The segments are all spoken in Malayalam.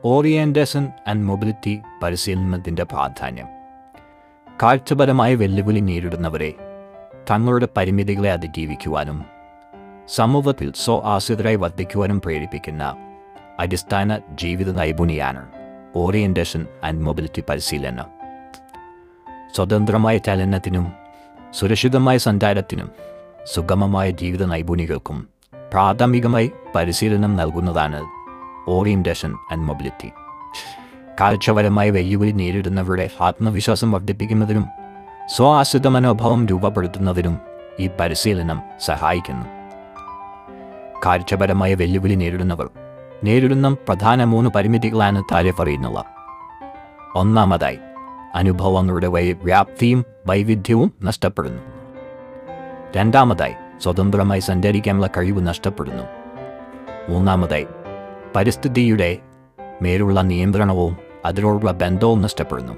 ഓറിയൻറ്റേഷൻ ആൻഡ് മൊബിലിറ്റി പരിശീലനത്തിൻ്റെ പ്രാധാന്യം. കാഴ്ചപരമായ വെല്ലുവിളി നേരിടുന്നവരെ തങ്ങളുടെ പരിമിതികളെ അതിജീവിക്കുവാനും സമൂഹത്തിൽ ആശ്രിതരായി വർദ്ധിക്കുവാനും പ്രേരിപ്പിക്കുന്ന അടിസ്ഥാന ജീവിത നൈപുണ്യമാണ് ഓറിയൻറ്റേഷൻ ആൻഡ് മൊബിലിറ്റി പരിശീലനം. സ്വതന്ത്രമായ ചലനത്തിനും സുരക്ഷിതമായ സഞ്ചാരത്തിനും സുഗമമായ ജീവിത നൈപുണ്യങ്ങൾക്കും പ്രാഥമികമായി പരിശീലനം നൽകുന്നതാണ് ഓറിയൻറ്റേഷൻ ആൻഡ് മൊബിലിറ്റി. കാഴ്ചപരമായ വെല്ലുവിളി നേരിടുന്നവരുടെ ആത്മവിശ്വാസം വർദ്ധിപ്പിക്കുന്നതിനും ആശ്രിത മനോഭാവം രൂപപ്പെടുത്തുന്നതിനും ഈ പരിശീലനം സഹായിക്കുന്നു. കാഴ്ചപരമായ വെല്ലുവിളി നേരിടുന്നവർ നേരിടുന്ന പ്രധാന 3 പരിമിതികളാണ് താഴെ പറയുന്നവ. ഒന്നാമതായി, അനുഭവങ്ങളുടെ വ്യാപ്തിയും വൈവിധ്യവും നഷ്ടപ്പെടുന്നു. രണ്ടാമതായി, സ്വതന്ത്രമായി സഞ്ചരിക്കാനുള്ള കഴിവ് നഷ്ടപ്പെടുന്നു. മൂന്നാമതായി, പരിസ്ഥിതിയുടെ മേലുള്ള നിയന്ത്രണവും അതിനോടുള്ള ബന്ധവും നഷ്ടപ്പെടുന്നു.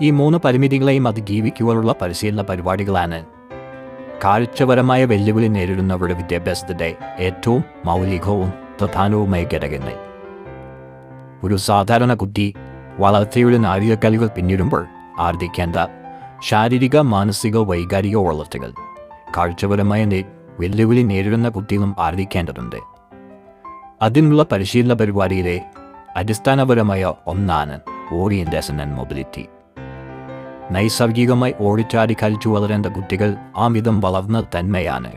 ഈ 3 പരിമിതികളെയും അതിജീവിക്കുവാനുള്ള പരിശീലന പരിപാടികളാണ് കാഴ്ചപരമായ വെല്ലുവിളി നേരിടുന്നവരുടെ വിദ്യാഭ്യാസത്തിൻ്റെ ഏറ്റവും മൗലികവും പ്രധാനവുമായ ഘടകങ്ങൾ. ഒരു സാധാരണ കുട്ടി വളർച്ചയുടെ നാഴികക്കല്ലുകൾ പിന്നിടുമ്പോൾ ആർജിക്കേണ്ട ശാരീരിക, മാനസിക, വൈകാരിക വളർച്ചകൾ കാഴ്ചപരമായ വെല്ലുവിളി നേരിടുന്ന കുട്ടികളും ആർജിക്കേണ്ടതുണ്ട്. അതിനുള്ള പരിശീലന പരിപാടിയിലെ അടിസ്ഥാനപരമായ ഒന്നാണ് ഓറിയൻറ്റേഷൻ ആൻഡ് മൊബിലിറ്റി. നൈസർഗികമായി ഓടിച്ചാടി കളിച്ചു വളരേണ്ട കുട്ടികൾ ആ വിധം വളർന്ന തന്മയാണ്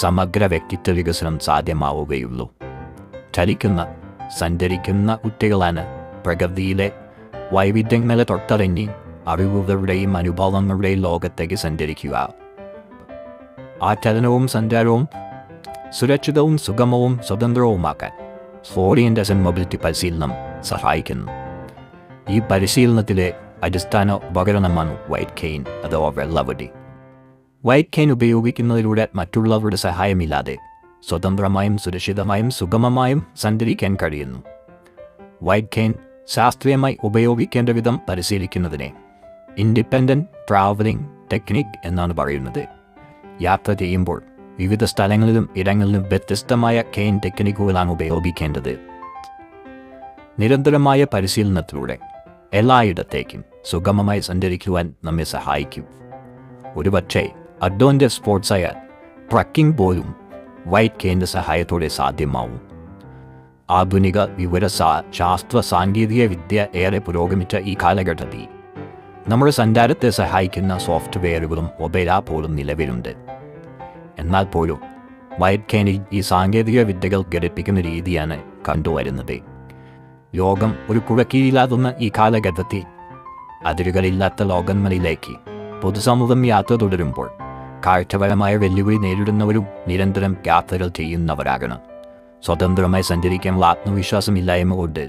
സമഗ്ര വ്യക്തിത്വ വികസനം സാധ്യമാവുകയുള്ളൂ. ചലിക്കുന്ന, സഞ്ചരിക്കുന്ന കുട്ടികളാണ് പ്രകൃതിയിലെ വൈവിധ്യങ്ങളെ തൊട്ടറിഞ്ഞ് അറിവുകളുടെയും അനുഭവങ്ങളുടെയും ലോകത്തേക്ക് സഞ്ചരിക്കുക. ആ ചലനവും സഞ്ചാരവും സുരക്ഷിതവും സുഗമവും സ്വതന്ത്രവുമാക്കാൻ ഓറിയൻറ്റേഷൻ മൊബിലിറ്റി പരിശീലനം സഹായിക്കുന്നു. ഈ പരിശീലനത്തിലെ അടിസ്ഥാന ഉപകരണമാണ് വൈറ്റ് കെയിൻ അഥവാ വെള്ളവടി. വൈറ്റ് കെയിൻ ഉപയോഗിക്കുന്നതിലൂടെ മറ്റുള്ളവരുടെ സഹായമില്ലാതെ സ്വതന്ത്രമായും സുരക്ഷിതമായും സുഗമമായും സഞ്ചരിക്കാൻ കഴിയുന്നു. വൈറ്റ് കെയിൻ ശാസ്ത്രീയമായി ഉപയോഗിക്കേണ്ട വിധം പരിശീലിക്കുന്നതിനെ ഇൻഡിപെൻഡൻറ്റ് ട്രാവലിംഗ് ടെക്നിക് എന്നാണ് പറയുന്നത്. യാത്ര ചെയ്യുമ്പോൾ വിവിധ സ്ഥലങ്ങളിലും ഇടങ്ങളിലും വ്യത്യസ്തമായ കെയിൻ ടെക്നിക്കുകളാണ് ഉപയോഗിക്കേണ്ടത്. നിരന്തരമായ പരിശീലനത്തിലൂടെ എല്ലായിടത്തേക്കും സുഗമമായി സഞ്ചരിക്കുവാൻ നമ്മെ സഹായിക്കും. ഒരുപക്ഷെ അഡ്വഞ്ചർ സ്പോർട്സായ ട്രക്കിംഗ് പോലും വൈറ്റ് കെയിൻ്റെ സഹായത്തോടെ സാധ്യമാവും. ആധുനിക ശാസ്ത്ര സാങ്കേതിക വിദ്യ ഏറെ പുരോഗമിച്ച ഈ കാലഘട്ടത്തിൽ നമ്മുടെ സഞ്ചാരത്തെ സഹായിക്കുന്ന സോഫ്റ്റ്വെയറുകളും മൊബൈൽ ആപ്പുകളും നിലവിലുണ്ട്. എന്നാൽ പോലും വൈറ്റ് കെയിനിൽ ഈ സാങ്കേതിക വിദ്യകൾ ഘടിപ്പിക്കുന്ന രീതിയാണ് കണ്ടുവരുന്നത്. ലോകം ഒരു കുഴക്കീഴിലാകുന്ന ഈ കാലഘട്ടത്തിൽ അതിരുകളില്ലാത്ത ലോകങ്ങളിലേക്ക് പൊതുസമൂഹം യാത്ര തുടരുമ്പോൾ കാഴ്ചപരമായ വെല്ലുവിളി നേരിടുന്നവരും നിരന്തരം യാത്രകൾ ചെയ്യുന്നവരാകണം. സ്വതന്ത്രമായി സഞ്ചരിക്കാനുള്ള ആത്മവിശ്വാസമില്ലായ്മ കൊണ്ട്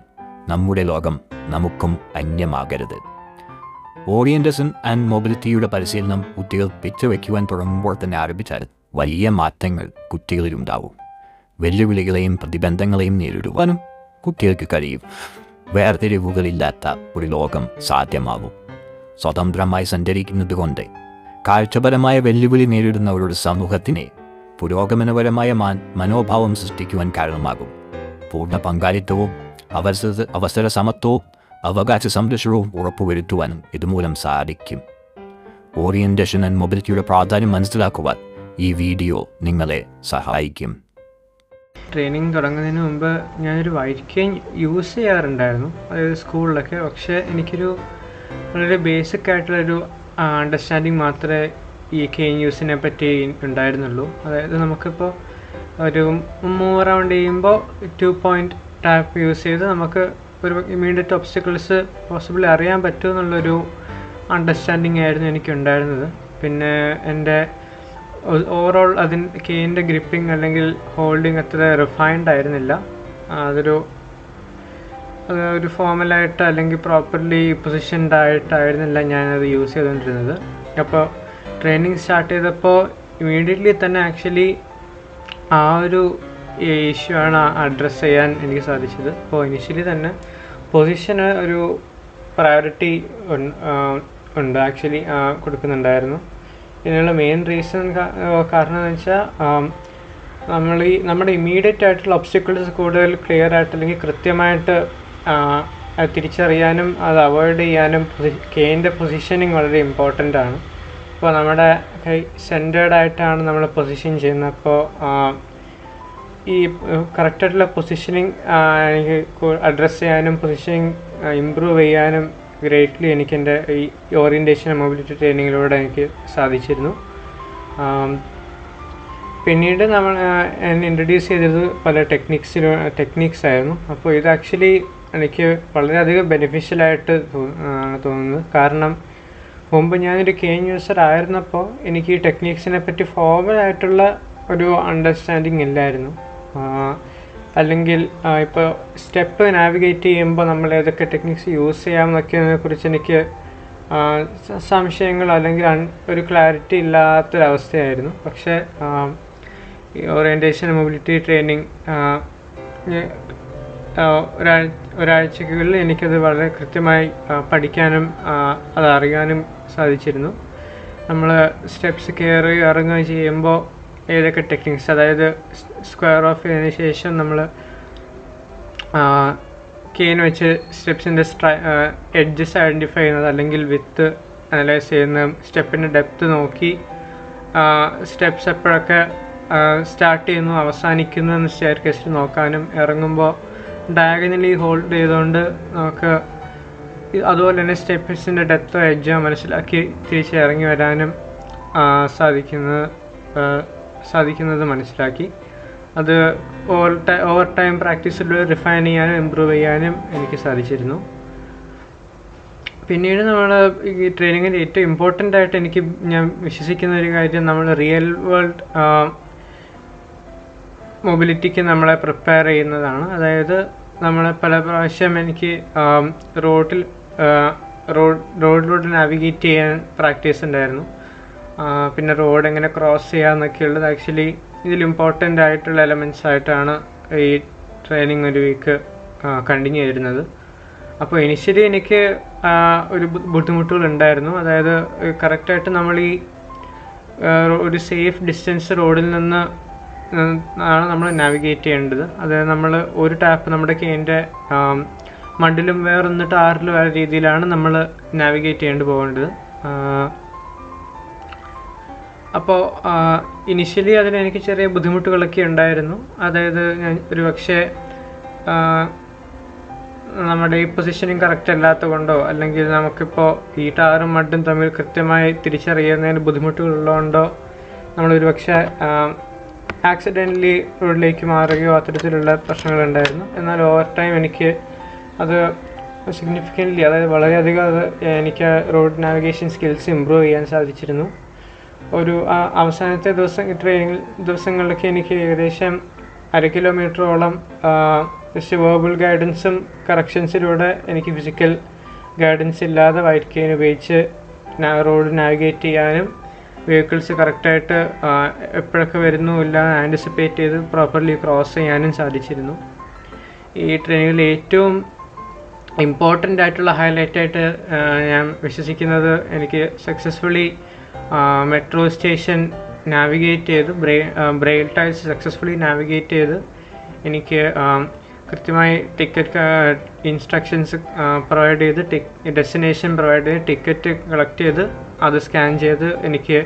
നമ്മുടെ ലോകം നമുക്കും അന്യമാകരുത്. ഓറിയൻറ്റേഷൻ ആൻഡ് മൊബിലിറ്റിയുടെ പരിശീലനം കുട്ടികൾ പിച്ചവയ്ക്കുവാൻ തുടങ്ങുമ്പോൾ തന്നെ ആരംഭിച്ചാൽ വലിയ മാറ്റങ്ങൾ കുട്ടികളിലുണ്ടാവും. വെല്ലുവിളികളെയും പ്രതിബന്ധങ്ങളെയും നേരിടുവാനും കുട്ടികൾക്ക് കഴിയും. വേർതിരിവുകളില്ലാത്ത ഒരു ലോകം സാധ്യമാകും. സ്വതന്ത്രമായി സഞ്ചരിക്കുന്നത് കൊണ്ട് കാഴ്ചപരമായ വെല്ലുവിളി നേരിടുന്നവരുടെ സമൂഹത്തിന് പുരോഗമനപരമായ മനോഭാവം സൃഷ്ടിക്കുവാൻ കാരണമാകും. പൂർണ്ണ പങ്കാളിത്തവും അവസര സമത്വവും അവകാശ സംരക്ഷണവും ഉറപ്പുവരുത്തുവാനും ഇതുമൂലം സാധിക്കും. ഓറിയൻറ്റേഷൻ ആൻഡ് മൊബിലിറ്റിയുടെ പ്രാധാന്യം മനസ്സിലാക്കുവാൻ ഈ വീഡിയോ നിങ്ങളെ സഹായിക്കും. ട്രെയിനിങ് തുടങ്ങുന്നതിന് മുമ്പ് ഞാനൊരു വൈറ്റ് കെയിൻ യൂസ് ചെയ്യാറുണ്ടായിരുന്നു, അതായത് സ്കൂളിലൊക്കെ. പക്ഷേ എനിക്കൊരു വളരെ ബേസിക് ആയിട്ടുള്ളൊരു അണ്ടർസ്റ്റാൻഡിങ് മാത്രമേ ഈ കെയിൻ യൂസിനെ പറ്റി ഉണ്ടായിരുന്നുള്ളൂ. അതായത് നമുക്കിപ്പോൾ ഒരു മൂവ് റൗണ്ട് ചെയ്യുമ്പോൾ 2 പോയിൻ്റ് ടാപ്പ് യൂസ് ചെയ്ത് നമുക്ക് ഒരു ഇമ്മീഡിയറ്റ് ഒബ്സ്റ്റക്കിൾസ് പോസിബിളി അറിയാൻ പറ്റുമെന്നുള്ളൊരു അണ്ടർസ്റ്റാൻഡിങ് ആയിരുന്നു എനിക്കുണ്ടായിരുന്നത്. പിന്നെ എൻ്റെ ഓവറോൾ കെയിൻ്റെ ഗ്രിപ്പിംഗ് അല്ലെങ്കിൽ ഹോൾഡിങ് അത്ര റിഫൈൻഡ് ആയിരുന്നില്ല. അതൊരു ഫോമലായിട്ട് അല്ലെങ്കിൽ പ്രോപ്പർലി പൊസിഷൻഡ് ആയിട്ടായിരുന്നില്ല ഞാനത് യൂസ് ചെയ്തുകൊണ്ടിരുന്നത്. അപ്പോൾ ട്രെയിനിങ് സ്റ്റാർട്ട് ചെയ്തപ്പോൾ ഇമ്മീഡിയറ്റ്ലി തന്നെ ആക്ച്വലി ആ ഒരു ഇഷ്യൂ ആണ് അഡ്രസ്സ് ചെയ്യാൻ എനിക്ക് സാധിച്ചത്. അപ്പോൾ ഇനിഷ്യലി തന്നെ പൊസിഷന് ഒരു പ്രയോറിറ്റി ഉണ്ട്, ആക്ച്വലി കൊടുക്കുന്നുണ്ടായിരുന്നു. ഇതിനുള്ള മെയിൻ റീസൺ കാരണം എന്ന് വെച്ചാൽ നമ്മുടെ ഇമ്മീഡിയറ്റ് ആയിട്ടുള്ള ഒബ്സ്റ്റക്കിൾസ് കൂടുതൽ ക്ലിയർ ആയിട്ട് അല്ലെങ്കിൽ കൃത്യമായിട്ട് അത് തിരിച്ചറിയാനും അത് അവോയ്ഡ് ചെയ്യാനും കെയിൻ്റെ പൊസിഷനിങ് വളരെ ഇമ്പോർട്ടൻ്റ് ആണ്. അപ്പോൾ നമ്മുടെ കൈ സെൻറ്റേർഡ് ആയിട്ടാണ് നമ്മൾ പൊസിഷൻ ചെയ്യുന്നത്. അപ്പോൾ ഈ കറക്റ്റായിട്ടുള്ള പൊസിഷനിങ് എനിക്ക് അഡ്രസ്സ് ചെയ്യാനും പൊസിഷനിങ് ഇമ്പ്രൂവ് ചെയ്യാനും ഗ്രേറ്റ്ലി എനിക്ക് എൻ്റെ ഈ ഓറിയൻറ്റേഷൻ മൊബിലിറ്റി ട്രെയിനിങ്ങിലൂടെ എനിക്ക് സാധിച്ചിരുന്നു. പിന്നീട് എന്നെ ഇൻട്രൊഡ്യൂസ് ചെയ്തത് പല ടെക്നിക്സ് ആയിരുന്നു. അപ്പോൾ ഇത് ആക്ച്വലി എനിക്ക് വളരെയധികം ബെനിഫിഷ്യലായിട്ട് തോന്നുന്നത്. കാരണം മുമ്പ് ഞാനൊരു കെയിൻ യൂസർ ആയിരുന്നപ്പോൾ എനിക്ക് ഈ ടെക്നിക്സിനെ പറ്റി ഫോർമലായിട്ടുള്ള ഒരു അണ്ടർസ്റ്റാൻഡിങ് ഇല്ലായിരുന്നു. അല്ലെങ്കിൽ ഇപ്പോൾ സ്റ്റെപ്പ് നാവിഗേറ്റ് ചെയ്യുമ്പോൾ നമ്മൾ ഏതൊക്കെ ടെക്നിക്സ് യൂസ് ചെയ്യാമെന്നൊക്കെ കുറിച്ച് എനിക്ക് സംശയങ്ങൾ അല്ലെങ്കിൽ ഒരു ക്ലാരിറ്റി ഇല്ലാത്തൊരവസ്ഥയായിരുന്നു. പക്ഷേ ഓറിയൻറ്റേഷൻ മൊബിലിറ്റി ട്രെയിനിങ് ഒരാഴ്ചക്കുള്ളിൽ എനിക്കത് വളരെ കൃത്യമായി പഠിക്കാനും അതറിയാനും സാധിച്ചിരുന്നു. നമ്മൾ സ്റ്റെപ്സ് കയറി ഇറങ്ങുക ചെയ്യുമ്പോൾ ഏതൊക്കെ ടെക്നിക്സ്, അതായത് സ്ക്വയർ ഓഫ് ചെയ്തതിന് ശേഷം നമ്മൾ കെയിൻ വെച്ച് സ്റ്റെപ്സിൻ്റെ എഡ്ജസ് ഐഡൻറ്റിഫൈ ചെയ്യുന്നത്, അല്ലെങ്കിൽ വിത്ത് അനലൈസ് ചെയ്യുന്ന, സ്റ്റെപ്പിൻ്റെ ഡെപ്ത്ത് നോക്കി സ്റ്റെപ്സ് എപ്പോഴൊക്കെ സ്റ്റാർട്ട് ചെയ്യുന്നു അവസാനിക്കുന്നു എന്ന് സ്റ്റെയർ കേസിൽ നോക്കാനും, ഇറങ്ങുമ്പോൾ ഡയഗണലി ഹോൾഡ് ചെയ്തുകൊണ്ട് നമുക്ക് അതുപോലെ തന്നെ സ്റ്റെപ്സിൻ്റെ ഡെപ്തോ എഡ്ജോ മനസ്സിലാക്കി തിരിച്ച് ഇറങ്ങി വരാനും സാധിക്കുന്നത് മനസ്സിലാക്കി. അത് ഓവർ ടൈം പ്രാക്ടീസിലൂടെ റിഫൈൻ ചെയ്യാനും ഇമ്പ്രൂവ് ചെയ്യാനും എനിക്ക് സാധിച്ചിരുന്നു. പിന്നീട് നമ്മൾ ഈ ട്രെയിനിങ്ങിൻ്റെ ഏറ്റവും ഇമ്പോർട്ടൻ്റ് ആയിട്ട് ഞാൻ വിശ്വസിക്കുന്ന ഒരു കാര്യം, നമ്മൾ റിയൽ വേൾഡ് മൊബിലിറ്റിക്ക് നമ്മളെ പ്രിപ്പയർ ചെയ്യുന്നതാണ്. അതായത് നമ്മൾ പല പ്രാവശ്യം എനിക്ക് റോഡിലൂടെ നാവിഗേറ്റ് ചെയ്യാൻ പ്രാക്ടീസ് ഉണ്ടായിരുന്നു. പിന്നെ റോഡ് എങ്ങനെ ക്രോസ് ചെയ്യാമെന്നൊക്കെയുള്ളത് ആക്ച്വലി ഇതിൽ ഇമ്പോർട്ടൻ്റ് ആയിട്ടുള്ള എലമെൻറ്റ്സ് ആയിട്ടാണ് ഈ ട്രെയിനിങ് ഒരു വീക്ക് കണ്ടിന്യൂ ചെയ്തിരുന്നത്. അപ്പോൾ ഇനിഷ്യലി എനിക്ക് ഒരു ബുദ്ധിമുട്ടുകളുണ്ടായിരുന്നു. അതായത് കറക്റ്റായിട്ട് നമ്മൾ ഈ ഒരു സേഫ് ഡിസ്റ്റൻസ് റോഡിൽ നിന്ന് ആണ് നമ്മൾ നാവിഗേറ്റ് ചെയ്യേണ്ടത്. അതായത് നമ്മൾ ഒരു ടാപ്പ് നമ്മുടെ കെയിൻ്റെ മഡിലും വേറൊന്ന് ടാറിലും ആ രീതിയിലാണ് നമ്മൾ നാവിഗേറ്റ് ചെയ്യേണ്ടി പോകേണ്ടത്. അപ്പോൾ ഇനിഷ്യലി അതിലെനിക്ക് ചെറിയ ബുദ്ധിമുട്ടുകളൊക്കെ ഉണ്ടായിരുന്നു. അതായത് ഞാൻ ഒരു പക്ഷേ നമ്മുടെ ഈ പൊസിഷനിങ് കറക്റ്റ് അല്ലാത്ത കൊണ്ടോ, അല്ലെങ്കിൽ നമുക്കിപ്പോൾ ഈ ടാറും മഡും തമ്മിൽ കൃത്യമായി തിരിച്ചറിയുന്നതിന് ബുദ്ധിമുട്ടുകളുള്ളതുകൊണ്ടോ നമ്മളൊരു പക്ഷേ ആക്സിഡൻ്റലി റോഡിലേക്ക് മാറുകയോ അത്തരത്തിലുള്ള പ്രശ്നങ്ങളുണ്ടായിരുന്നു. എന്നാൽ ഓവർ ടൈം എനിക്ക് അത് സിഗ്നിഫിക്കൻ്റ്ലി, അതായത് വളരെയധികം എനിക്ക് റോഡ് നാവിഗേഷൻ സ്കിൽസ് ഇമ്പ്രൂവ് ചെയ്യാൻ സാധിച്ചിരുന്നു. ഒരു അവസാനത്തെ ട്രെയിനിങ് ദിവസങ്ങളിലൊക്കെ എനിക്ക് ഏകദേശം 1/2 കിലോമീറ്ററോളം ജസ്റ്റ് വേർബൽ ഗൈഡൻസും കറക്ഷൻസിലൂടെ എനിക്ക് ഫിസിക്കൽ ഗൈഡൻസ് ഇല്ലാതെ വൈറ്റ് കെയിൻ ഉപയോഗിച്ച് റോഡ് നാവിഗേറ്റ് ചെയ്യാനും വെഹിക്കിൾസ് കറക്റ്റായിട്ട് എപ്പോഴൊക്കെ വരുന്നു ഇല്ലാതെ ആൻറ്റിസിപ്പേറ്റ് ചെയ്ത് പ്രോപ്പർലി ക്രോസ് ചെയ്യാനും സാധിച്ചിരുന്നു. ഈ ട്രെയിനിങ്ങിൽ ഏറ്റവും ഇമ്പോർട്ടൻ്റ് ആയിട്ടുള്ള ഹൈലൈറ്റായിട്ട് ഞാൻ വിശ്വസിക്കുന്നത്, എനിക്ക് സക്സസ്ഫുള്ളി മെട്രോ സ്റ്റേഷൻ നാവിഗേറ്റ് ചെയ്ത് ബ്രെയിൽ ടൈൽസ് സക്സസ്ഫുള്ളി നാവിഗേറ്റ് ചെയ്ത് എനിക്ക് കൃത്യമായി ടിക്കറ്റ് ഇൻസ്ട്രക്ഷൻസ് പ്രൊവൈഡ് ചെയ്ത് ഡെസ്റ്റിനേഷൻ പ്രൊവൈഡ് ചെയ്ത് ടിക്കറ്റ് കളക്ട് ചെയ്ത് അത് സ്കാൻ ചെയ്ത് എനിക്ക്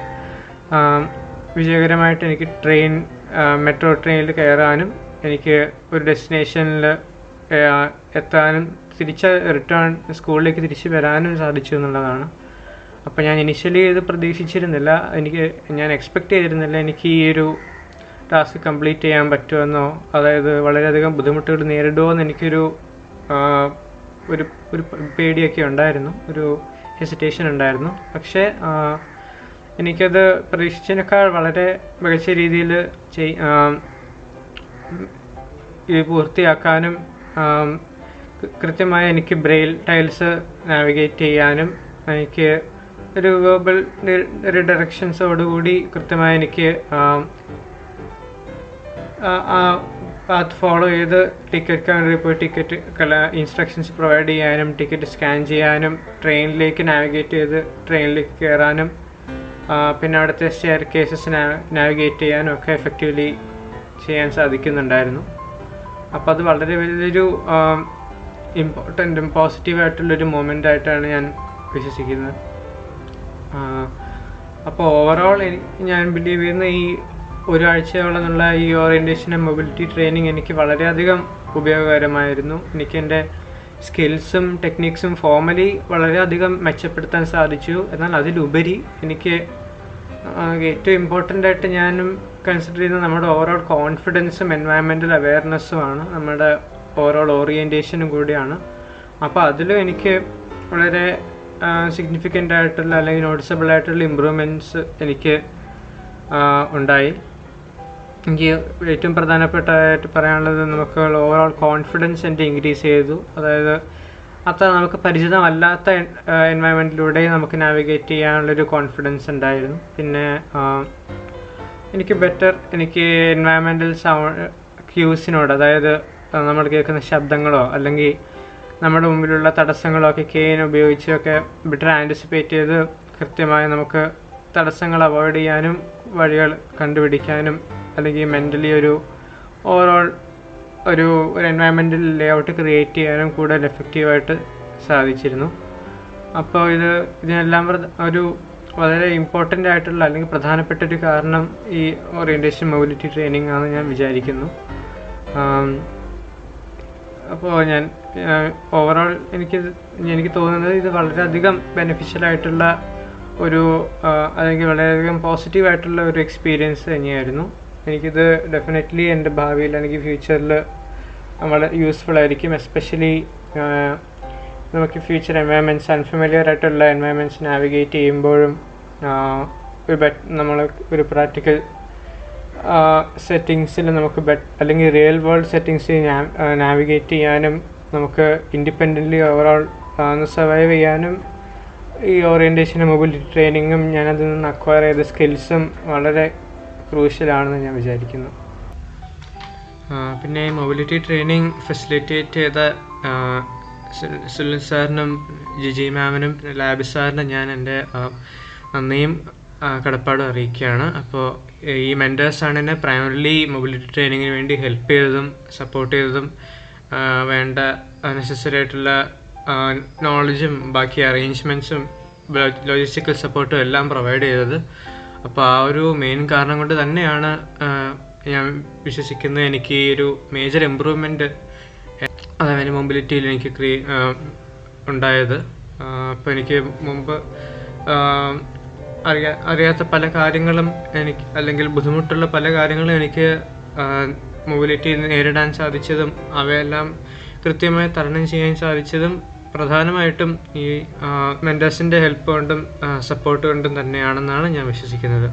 വിജയകരമായിട്ട് എനിക്ക് മെട്രോ ട്രെയിനിൽ കയറാനും എനിക്ക് ഒരു ഡെസ്റ്റിനേഷനിൽ എത്താനും റിട്ടേൺ സ്കൂളിലേക്ക് തിരിച്ച് വരാനും സാധിച്ചു എന്നുള്ളതാണ്. അപ്പോൾ ഞാൻ ഇനിഷ്യലി ഇത് പ്രതീക്ഷിച്ചിരുന്നില്ല, ഞാൻ എക്സ്പെക്റ്റ് ചെയ്തിരുന്നില്ല എനിക്ക് ഈ ഒരു ടാസ്ക് കംപ്ലീറ്റ് ചെയ്യാൻ പറ്റുമെന്നോ, അതായത് വളരെയധികം ബുദ്ധിമുട്ടുകൾ നേരിടുമോ എന്ന് എനിക്കൊരു ഒരു പേടിയൊക്കെ ഉണ്ടായിരുന്നു, ഒരു ഹെസിറ്റേഷൻ ഉണ്ടായിരുന്നു. പക്ഷേ എനിക്കത് പ്രതീക്ഷിച്ചതിനേക്കാൾ വളരെ മികച്ച രീതിയിൽ ഇത് പൂർത്തിയാക്കാനും കൃത്യമായി എനിക്ക് ബ്രെയിൽ ടൈൽസ് നാവിഗേറ്റ് ചെയ്യാനും എനിക്ക് ഒരു വേർബൽ ഡയറക്ഷൻസോടുകൂടി കൃത്യമായി എനിക്ക് പാത്ത് ഫോളോ ചെയ്ത് ടിക്കറ്റ് കൗണ്ടറിൽ പോയി ടിക്കറ്റ് ഇൻസ്ട്രക്ഷൻസ് പ്രൊവൈഡ് ചെയ്യാനും ടിക്കറ്റ് സ്കാൻ ചെയ്യാനും ട്രെയിനിലേക്ക് നാവിഗേറ്റ് ചെയ്ത് ട്രെയിനിലേക്ക് കയറാനും പിന്നെ അവിടുത്തെ സ്റ്റെയർ കേസസ് നാവിഗേറ്റ് ചെയ്യാനും ഒക്കെ എഫക്റ്റീവ്ലി ചെയ്യാൻ സാധിക്കുന്നുണ്ടായിരുന്നു. അപ്പോൾ അത് വളരെ വലിയൊരു ഇമ്പോർട്ടൻറ്റും പോസിറ്റീവായിട്ടുള്ളൊരു മൊമെൻ്റ് ആയിട്ടാണ് ഞാൻ വിശ്വസിക്കുന്നത്. അപ്പോൾ ഓവറോൾ ഞാൻ ബിലീവ് ചെയ്യുന്ന ഈ ഒരാഴ്ചയോളമുള്ള ഈ ഓറിയൻറ്റേഷൻ ആൻഡ് മൊബിലിറ്റി ട്രെയിനിങ് എനിക്ക് വളരെയധികം ഉപയോഗകരമായിരുന്നു. എനിക്ക് എൻ്റെ സ്കിൽസും ടെക്നിക്സും ഫോർമലി വളരെയധികം മെച്ചപ്പെടുത്താൻ സാധിച്ചു. എന്നാൽ അതിലുപരി എനിക്ക് ഏറ്റവും ഇമ്പോർട്ടൻ്റ് ആയിട്ട് ഞാനും കൺസിഡർ ചെയ്യുന്നത് നമ്മുടെ ഓവറോൾ കോൺഫിഡൻസും എൻവയറമെൻ്റൽ അവെയർനെസ്സുമാണ്, നമ്മുടെ ഓവറോൾ ഓറിയൻറ്റേഷനും കൂടിയാണ്. അപ്പോൾ അതിലും എനിക്ക് വളരെ സിഗ്നിഫിക്കൻ്റ് ആയിട്ടുള്ള അല്ലെങ്കിൽ നോട്ടിസബിൾ ആയിട്ടുള്ള ഇമ്പ്രൂവ്മെൻറ്റ്സ് എനിക്ക് ഉണ്ടായി. എനിക്ക് ഏറ്റവും പ്രധാനപ്പെട്ടതായിട്ട് പറയാനുള്ളത് നമുക്ക് ഓവറോൾ കോൺഫിഡൻസ് എൻ്റെ ഇൻക്രീസ് ചെയ്തു. അതായത് അത്ര നമുക്ക് പരിചിതമല്ലാത്ത എൻവയറമെൻറ്റിലൂടെ നമുക്ക് നാവിഗേറ്റ് ചെയ്യാനുള്ളൊരു കോൺഫിഡൻസ് ഉണ്ടായിരുന്നു. പിന്നെ എനിക്ക് എൻവയറമെൻ്റൽ ക്യൂസിനോട്, അതായത് നമ്മൾ കേൾക്കുന്ന ശബ്ദങ്ങളോ അല്ലെങ്കിൽ നമ്മുടെ മുമ്പിലുള്ള തടസ്സങ്ങളോ ഒക്കെ കെയിൻ ഉപയോഗിച്ചൊക്കെ ബെറ്റർ ആൻറ്റിസിപ്പേറ്റ് ചെയ്ത് കൃത്യമായി നമുക്ക് തടസ്സങ്ങൾ അവോയ്ഡ് ചെയ്യാനും വഴികൾ കണ്ടുപിടിക്കാനും അല്ലെങ്കിൽ മെൻ്റലി ഒരു ഓവറോൾ ഒരു എൻവയറമെൻ്റൽ ലേഔട്ട് ക്രിയേറ്റ് ചെയ്യാനും കൂടുതൽ എഫക്റ്റീവായിട്ട് സാധിച്ചിരുന്നു. അപ്പോൾ ഇതിനെല്ലാം ഒരു വളരെ ഇമ്പോർട്ടൻ്റ് ആയിട്ടുള്ള അല്ലെങ്കിൽ പ്രധാനപ്പെട്ടൊരു കാരണം ഈ ഓറിയൻറ്റേഷൻ മൊബിലിറ്റി ട്രെയിനിങ് ആണെന്ന് ഞാൻ വിചാരിക്കുന്നു. അപ്പോൾ ഞാൻ ഓവറോൾ എനിക്ക് തോന്നുന്നത് ഇത് വളരെയധികം ബെനിഫിഷ്യലായിട്ടുള്ള അല്ലെങ്കിൽ വളരെയധികം പോസിറ്റീവായിട്ടുള്ള ഒരു എക്സ്പീരിയൻസ് തന്നെയായിരുന്നു. എനിക്കിത് ഡെഫിനറ്റ്ലി എൻ്റെ ഭാവിയിൽ എനിക്ക് ഫ്യൂച്ചറിൽ വളരെ യൂസ്ഫുൾ ആയിരിക്കും. എസ്പെഷ്യലി നമുക്ക് ഫ്യൂച്ചർ എൻവയറമെൻറ്റ്സ്, അൺഫെമിലിയർ ആയിട്ടുള്ള എൻവയറമെൻറ്റ്സ് നാവിഗേറ്റ് ചെയ്യുമ്പോഴും നമ്മൾ ഒരു പ്രാക്ടിക്കൽ സെറ്റിങ്സിൽ നമുക്ക് അല്ലെങ്കിൽ റിയൽ വേൾഡ് സെറ്റിങ്സിൽ നാവിഗേറ്റ് ചെയ്യാനും നമുക്ക് ഇൻഡിപെൻഡൻ്റ്ലി ഓവറോൾ സർവൈവ് ചെയ്യാനും ഈ ഓറിയൻറ്റേഷനും മൊബിലിറ്റി ട്രെയിനിങ്ങും ഞാനതിൽ നിന്ന് അക്വയർ ചെയ്ത സ്കിൽസും വളരെ ക്രൂഷ്യലാണെന്ന് ഞാൻ വിചാരിക്കുന്നു. പിന്നെ മൊബിലിറ്റി ട്രെയിനിങ് ഫെസിലിറ്റേറ്റ് ചെയ്ത സുനിൽ സാറിനും ജിജി മാമിനും ലാബി സാറിനും ഞാൻ എൻ്റെ നന്ദിയും കടപ്പാടും അറിയിക്കുകയാണ്. അപ്പോൾ ഈ മെൻറ്റേഴ്സാണ് എന്നെ പ്രൈമറിലി മൊബിലിറ്റി ട്രെയിനിങ്ങിന് വേണ്ടി ഹെൽപ്പ് ചെയ്തതും സപ്പോർട്ട് ചെയ്തതും വേണ്ട നെസസറി ആയിട്ടുള്ള നോളജും ബാക്കി അറേഞ്ച്മെൻറ്റ്സും ലോജിസ്റ്റിക്കൽ സപ്പോർട്ടും എല്ലാം പ്രൊവൈഡ് ചെയ്തത്. അപ്പോൾ ആ ഒരു മെയിൻ കാരണം കൊണ്ട് തന്നെയാണ് ഞാൻ വിശ്വസിക്കുന്നത് എനിക്ക് ഈ ഒരു മേജർ ഇമ്പ്രൂവ്മെൻറ്റ് അതായത് മൊബിലിറ്റിയിൽ എനിക്ക് ഉണ്ടായത്. അപ്പോൾ എനിക്ക് മുമ്പ് അറിയാത്ത പല കാര്യങ്ങളും അല്ലെങ്കിൽ ബുദ്ധിമുട്ടുള്ള പല കാര്യങ്ങളും എനിക്ക് മൊബിലിറ്റി നേരിടാൻ സാധിച്ചതും അവയെല്ലാം കൃത്യമായി തരണം ചെയ്യാൻ സാധിച്ചതും പ്രധാനമായിട്ടും ഈ മെൻറ്റേഴ്സിൻ്റെ ഹെൽപ്പ് കൊണ്ടും സപ്പോർട്ട് കൊണ്ടും തന്നെയാണെന്നാണ് ഞാൻ വിശ്വസിക്കുന്നത്.